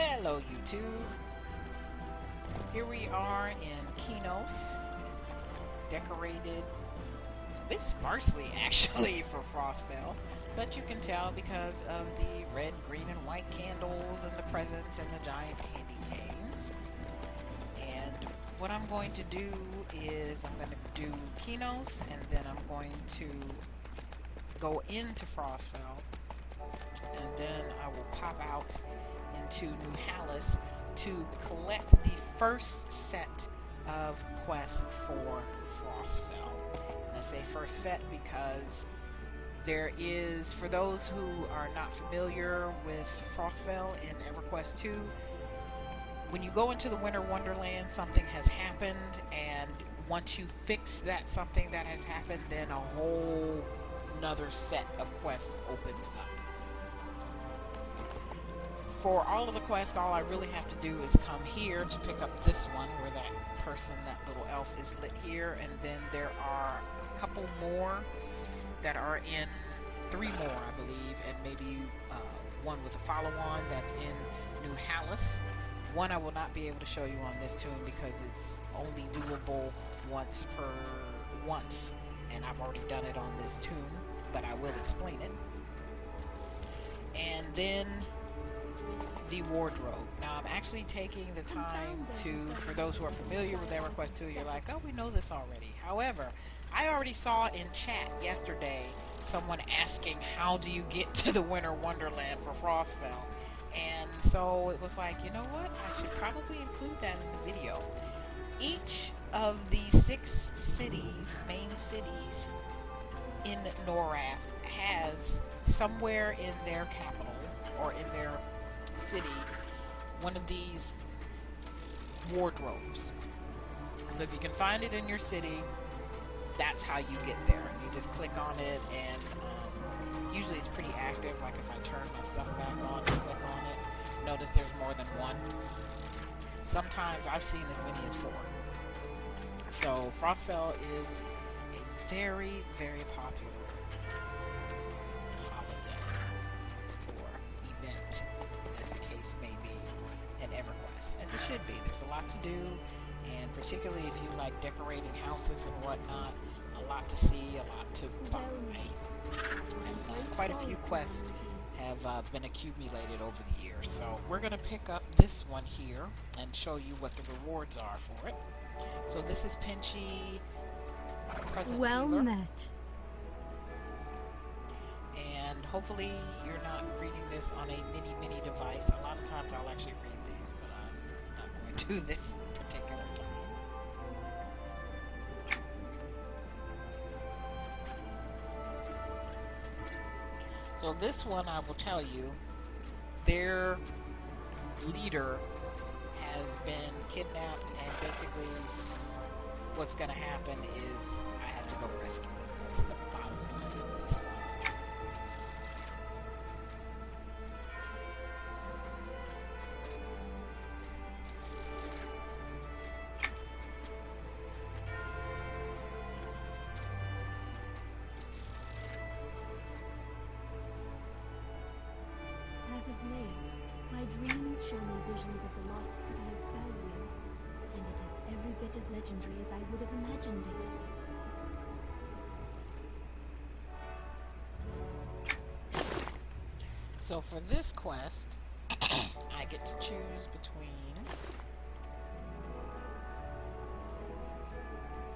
Hello YouTube. Here we are in Kinos, decorated a bit sparsely actually for Frostfell, but you can tell because of the red, green, and white candles and the presents and the giant candy canes. And what I'm going to do is I'm going to do Kinos, and then I'm going to go into Frostfell, and then I will pop out into New Hallis to collect the first set of quests for Frostfell. And I say first set because there is, for those who are not familiar with Frostfell in EverQuest 2, when you go into the Winter Wonderland, something has happened, and once you fix that something that has happened, then a whole another set of quests opens up. For all of the quests, all I really have to do is come here to pick up this one where that person, that little elf, is lit here, and then there are a couple more that are in, 3 more I believe, and maybe one with a follow-on that's in New Hallis. One I will not be able to show you on this tune because it's only doable once, and I've already done it on this tune, but I will explain it. And then the wardrobe. Now I'm actually taking the time to, for those who are familiar with EverQuest 2, you're like, oh, we know this already. However, I already saw in chat yesterday someone asking, how do you get to the Winter Wonderland for Frostfell? And so it was like, you know what? I should probably include that in the video. Each of the 6 cities, main cities in Norath, has somewhere in their capital or in their city one of these wardrobes. So if you can find it in your city, that's how you get there. You just click on it, and usually it's pretty active. Like if I turn my stuff back on and click on it, notice there's more than one. Sometimes I've seen as many as 4. So Frostfell is a very, very popular holiday or event, as the case may be, in EverQuest, as it should be. There's a lot to do, and particularly if you like decorating houses and whatnot, a lot to see, a lot to buy. And quite a few quests have been accumulated over the years. So we're going to pick up this one here and show you what the rewards are for it. So this is Pinchy, Present Well Healer. met. And hopefully you're not reading this on a mini device. A lot of times I'll actually read these, but I'm not going to this particular time. So this one, I will tell you, their leader has been kidnapped, and basically what's going to happen is I have to go rescue them. That's the bottom line of this one. As of late, my dreams show me visions of the lost city of Bellevue, and it is every bit as legendary as I would have imagined it. So for this quest, I get to choose between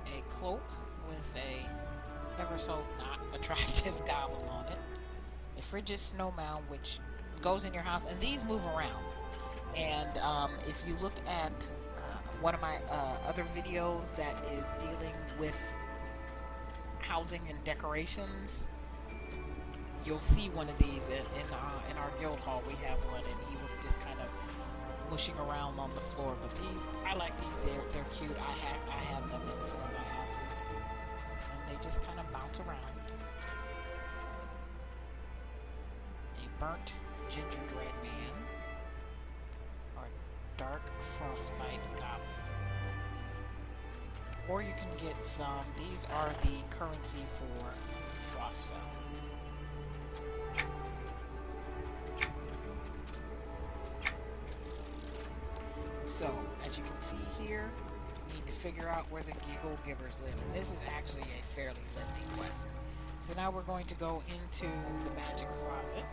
a cloak with a ever so not attractive goblin on it, a frigid snowman which goes in your house, and these move around. And if you look at one of my other videos that is dealing with housing and decorations, you'll see one of these in our guild hall. We have one, and he was just kind of mushing around on the floor. But these, I like these. They're cute. I have them in some of my houses, and they just kind of bounce around. A burnt gingerbread man, or dark frostbite goblin. Or you can get some. These are the currency for Frostfell. So, as you can see here, you need to figure out where the Giggle Givers live. And this is actually a fairly lengthy quest. So now we're going to go into the magic closet.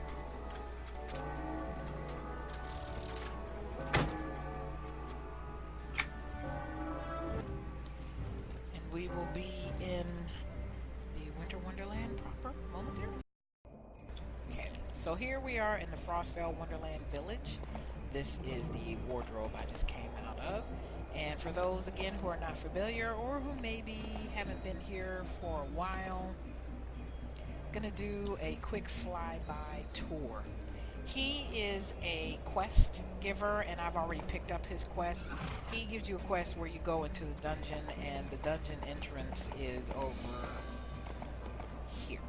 And we will be in the Winter Wonderland proper momentarily. Okay, so here we are in the Frostfell Wonderland Village. This is the wardrobe I just came out of. And for those, again, who are not familiar or who maybe haven't been here for a while, I'm gonna do a quick flyby tour. He is a quest giver, and I've already picked up his quest. He gives you a quest where you go into the dungeon, and the dungeon entrance is over here.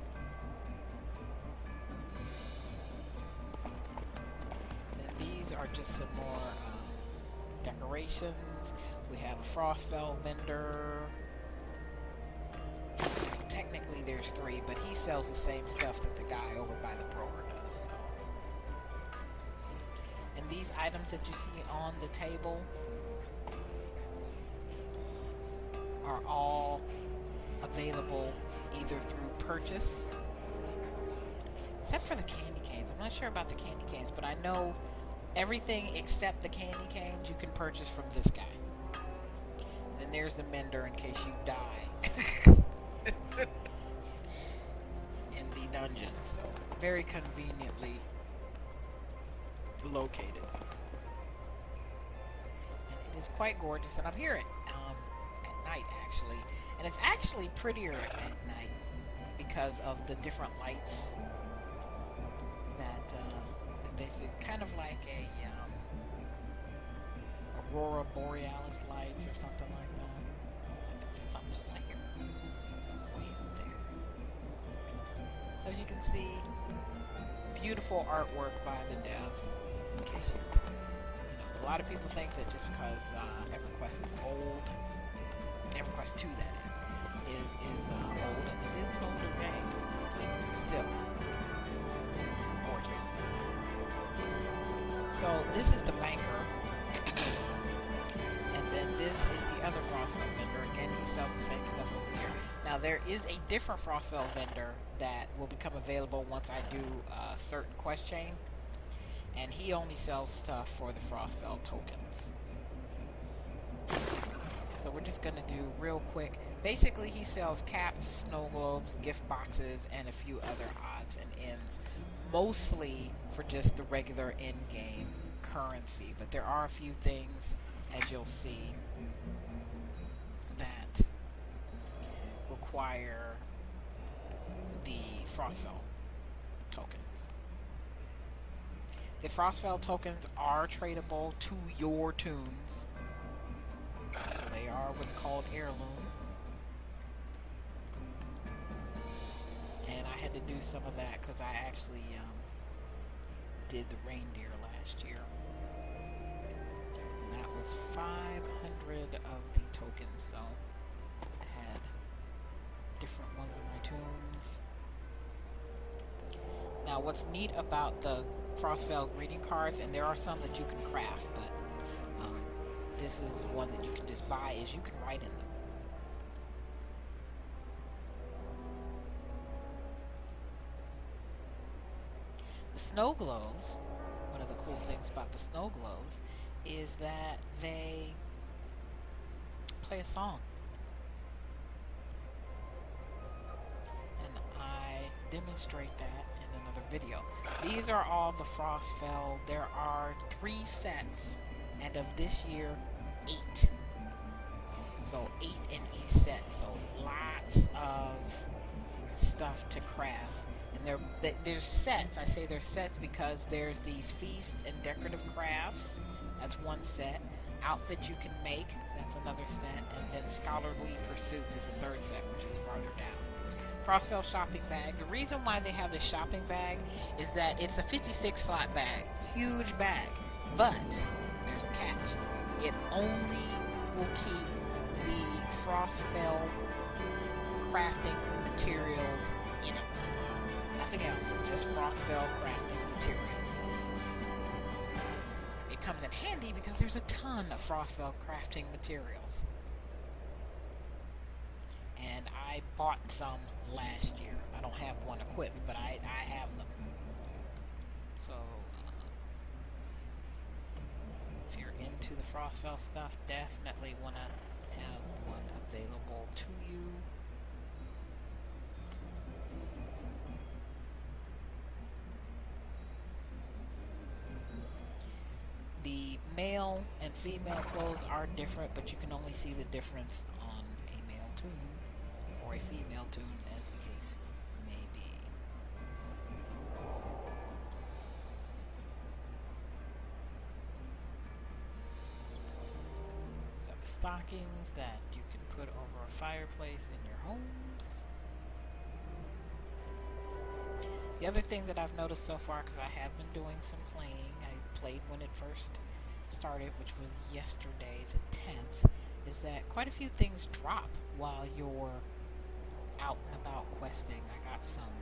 And these are just some more decorations. We have a Frostfell vendor. Technically there's 3, but he sells the same stuff that the guy over by the broker does. So. And these items that you see on the table are all available either through purchase, except for the candy canes. I'm not sure about the candy canes, but I know everything except the candy canes you can purchase from this guy. And then there's the mender in case you die in the dungeon. So very conveniently located. And it is quite gorgeous, and I'm here at night actually. And it's actually prettier at night because of the different lights that there's kind of like a Aurora Borealis lights or something like that. Something like here. Way up there. So as you can see, beautiful artwork by the devs. In case a lot of people think that just because EverQuest is old, EverQuest 2 that is old, and it is an older game, but still gorgeous. So this is the banker, and then this is the other Frostfell vendor. Again, he sells the same stuff over here. Now there is a different Frostfell vendor that will become available once I do a certain quest chain, and he only sells stuff for the Frostfell tokens. So we're just gonna do real quick. Basically, he sells caps, snow globes, gift boxes, and a few other odds and ends, mostly for just the regular in-game currency. But there are a few things, as you'll see, that require the Frostfell tokens. The Frostfell tokens are tradable to your tunes. So they are what's called heirloom. And I had to do some of that because I actually did the reindeer last year. And that was 500 of the tokens, so I had different ones in my tunes. Now what's neat about the Frostfell greeting cards, and there are some that you can craft, but this is one that you can just buy, is you can write in them. The snow globes, one of the cool things about the snow globes is that they play a song. And I demonstrate that in another video. These are all the Frostfell. There are 3 sets, and of this year, 8. So 8 in each set. So lots of stuff to craft. And there's sets. I say there's sets because there's these feast and decorative crafts. That's one set. Outfits you can make. That's another set. And then scholarly pursuits is a 3rd set, which is farther down. Frostfell shopping bag. The reason why they have this shopping bag is that it's a 56 slot bag. Huge bag. But there's a catch. It only will keep the Frostfell crafting materials in it. Nothing else. Just Frostfell crafting materials. It comes in handy because there's a ton of Frostfell crafting materials. And I bought some last year. I don't have one equipped, but I have them. So, if you're into the Frostfell stuff, definitely want to have one available to you. The male and female clothes are different, but you can only see the difference on a male toon or a female toon, as the case may be. So the stockings that you can put over a fireplace in your homes. The other thing that I've noticed so far, because I have been doing some playing, I played when it first started, which was yesterday, the 10th, is that quite a few things drop while you're out and about questing. I got some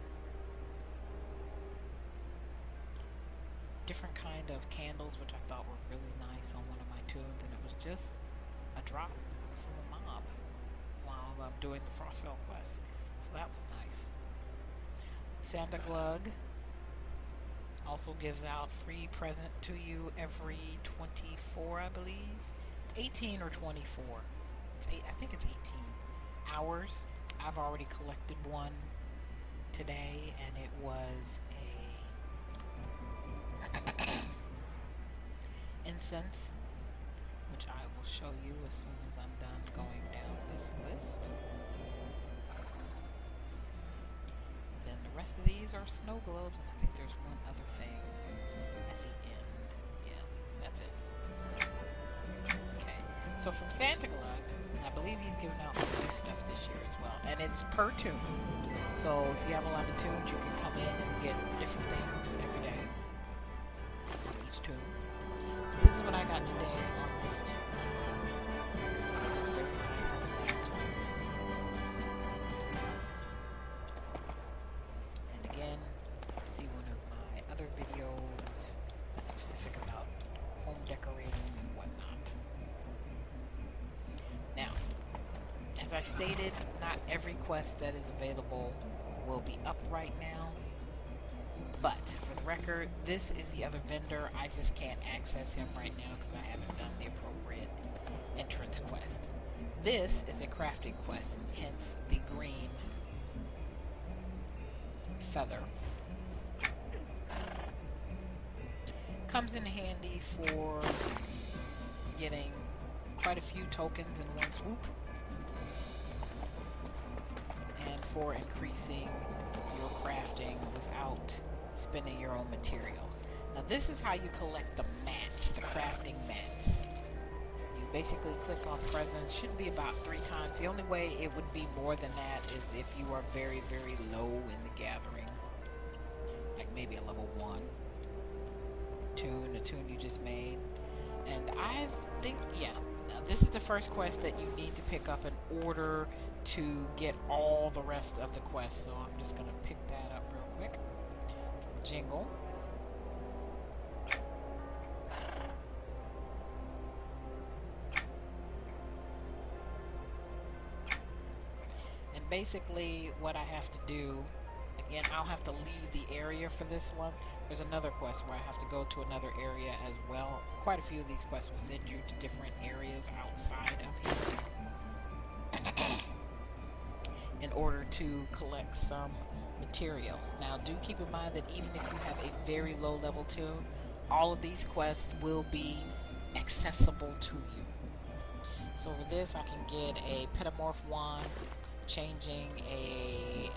different kind of candles, which I thought were really nice on one of my tunes, and it was just a drop from a mob while I'm doing the Frostfell quest. So that was nice. Santa Glug also gives out free present to you every 24, I believe. 18 or 24. I think it's 18 hours. I've already collected one today, and it was a incense, which I will show you as soon as I'm done going down this list. Then the rest of these are snow globes, and I think there's one other thing at the end. Yeah, that's it. Okay, so from Santa Glug, I believe he's giving out some new stuff this year as well, and it's per tune. So if you have a lot of tunes, you can come in and get different things every day. Each tune. This is what I got today on this tune. Very nice on that tune. And again, see one of my other videos that's specific about home decorating and whatnot. Now, as I stated, not every quest that is available will be up right now. But, for the record, this is the other vendor. I just can't access him right now because I haven't done the appropriate entrance quest. This is a crafting quest, hence the green feather. Comes in handy for getting quite a few tokens in one swoop, and for increasing your crafting without spending your own materials. Now this is how you collect the mats, the crafting mats. You basically click on presents, should be about 3 times. The only way it would be more than that is if you are very, very low in the gathering. Like maybe a level 1 tune, a tune you just made. And I think, yeah, now this is the first quest that you need to pick up in order to get all the rest of the quests. So I'm just going to pick that up real quick. Jingle. And basically what I have to do, again, I'll have to leave the area for this one. There's another quest where I have to go to another area as well. Quite a few of these quests will send you to different areas outside of here in order to collect some materials. Now do keep in mind that even if you have a very low level tune, all of these quests will be accessible to you. So for this I can get a petamorph wand, changing a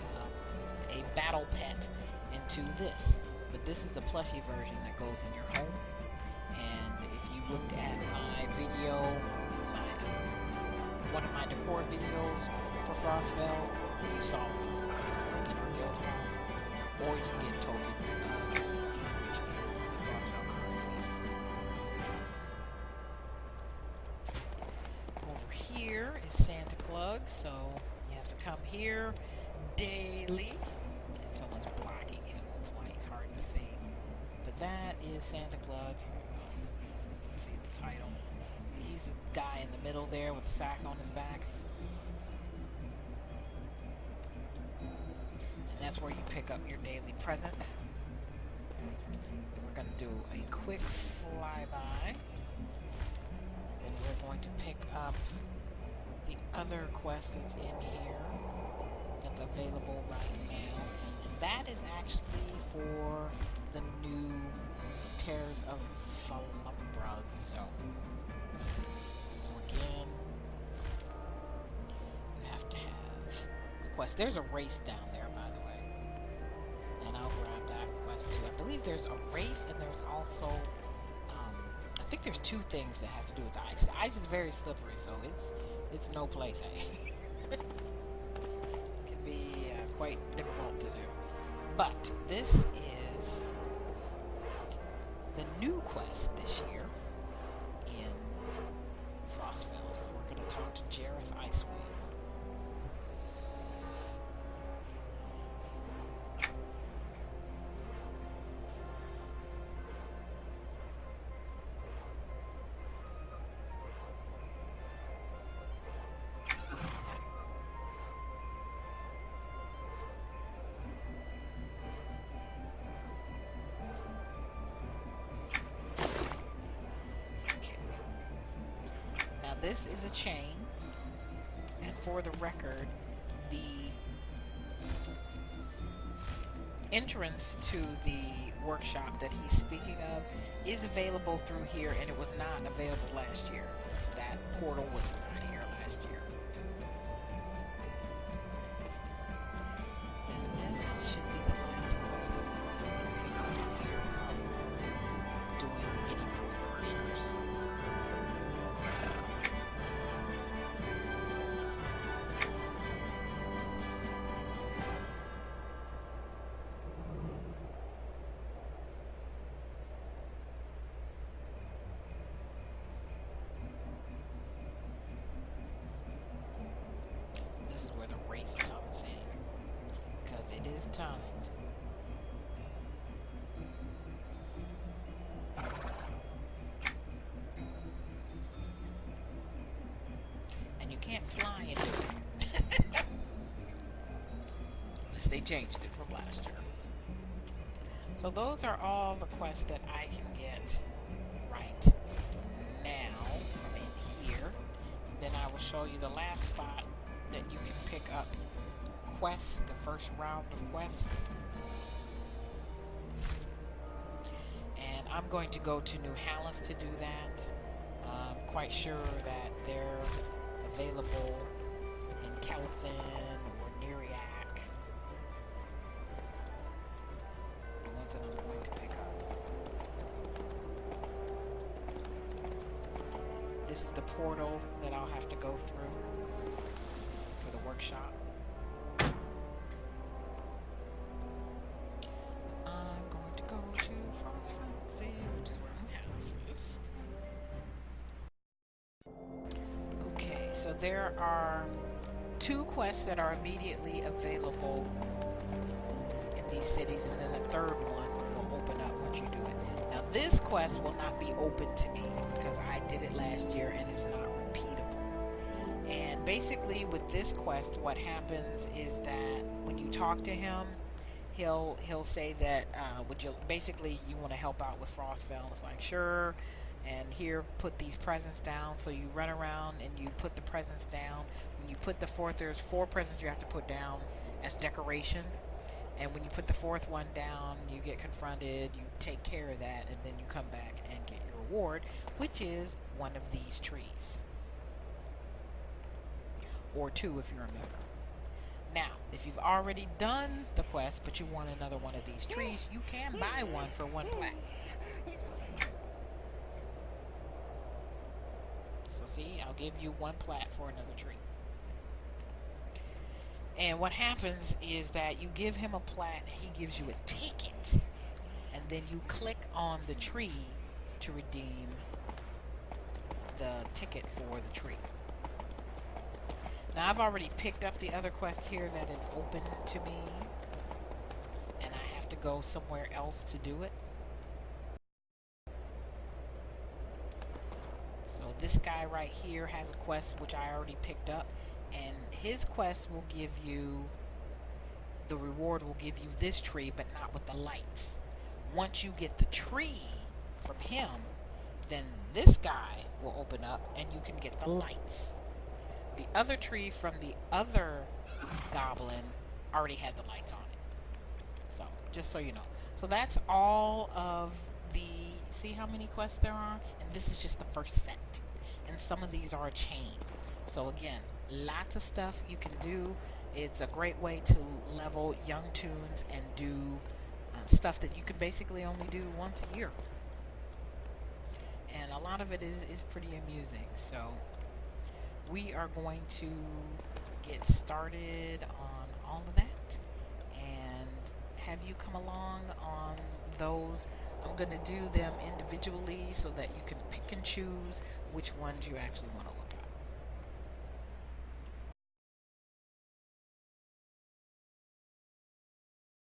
battle pet into this. But this is the plushie version that goes in your home. And if you looked at my video, one of my decor videos for Frostfell, you saw in our guild home, or you can get tokens of EC, which is the Frostfell currency. Over here is Santa Glug, so you have to come here daily, and someone's blocking him, that's why he's hard to see. But that is Santa Glug. title. He's the guy in the middle there with a sack on his back. And that's where you pick up your daily present. We're going to do a quick flyby. And then we're going to pick up the other quest that's in here that's available right now. And that is actually for the new Terrors of Falumbra zone. So again, you have to have the quest. There's a race down there, by the way. And I'll grab that quest too. I believe there's a race and there's also, I think there's two things that have to do with the ice. The ice is very slippery, so it's no place. It can be quite difficult to do. But this is the new quest this year in Frostfell. So we're going to talk to Jareth Icewind. This is a chain, and for the record, the entrance to the workshop that he's speaking of is available through here, and it was not available last year. That portal was not here last year. And this should be the last quest that we're going to pick up here without doing any precursors. This is where the race comes in, because it is timed. And you can't fly into it. Unless they changed it from last year. So those are all the quests that I can get right now from in here. Then I will show you the last spot that you can pick up quests, the first round of quests. And I'm going to go to New Hallis to do that. I'm quite sure that they're available in Calithin or Neriac. The ones that I'm going to pick up. This is the portal that I'll have to go through for the workshop. I'm going to go to Frostfell, see which is where my house is. Okay, so there are two quests that are immediately available in these cities, and then the third one will open up once you do it. Now this quest will not be open to me because I did it last year and it's not repeatable. And basically with this quest, what happens is that when you talk to him, he'll say that basically you want to help out with Frostfell. It's like, sure, and here, put these presents down. So you run around and you put the presents down. When you put the fourth, there's 4 presents you have to put down as decoration. And when you put the 4th one down, you get confronted, you take care of that, and then you come back and get your reward, which is one of these trees. Or 2 if you remember. Now, if you've already done the quest, but you want another one of these trees, you can buy one for 1 plat. So see, I'll give you 1 plat for another tree. And what happens is that you give him a plat, he gives you a ticket, and then you click on the tree to redeem the ticket for the tree. Now I've already picked up the other quest here that is open to me, and I have to go somewhere else to do it. This guy right here has a quest which I already picked up, and his quest will give you, the reward will give you this tree, but not with the lights. Once you get the tree from him, then this guy will open up and you can get the lights. The other tree from the other goblin already had the lights on it. So, just so you know. So that's all of the, see how many quests there are? And this is just the first set. And some of these are a chain. So again, lots of stuff you can do. It's a great way to level young tunes and do stuff that you can basically only do once a year. And a lot of it is pretty amusing. So we are going to get started on all of that and have you come along on those. I'm going to do them individually so that you can pick and choose which ones you actually want to look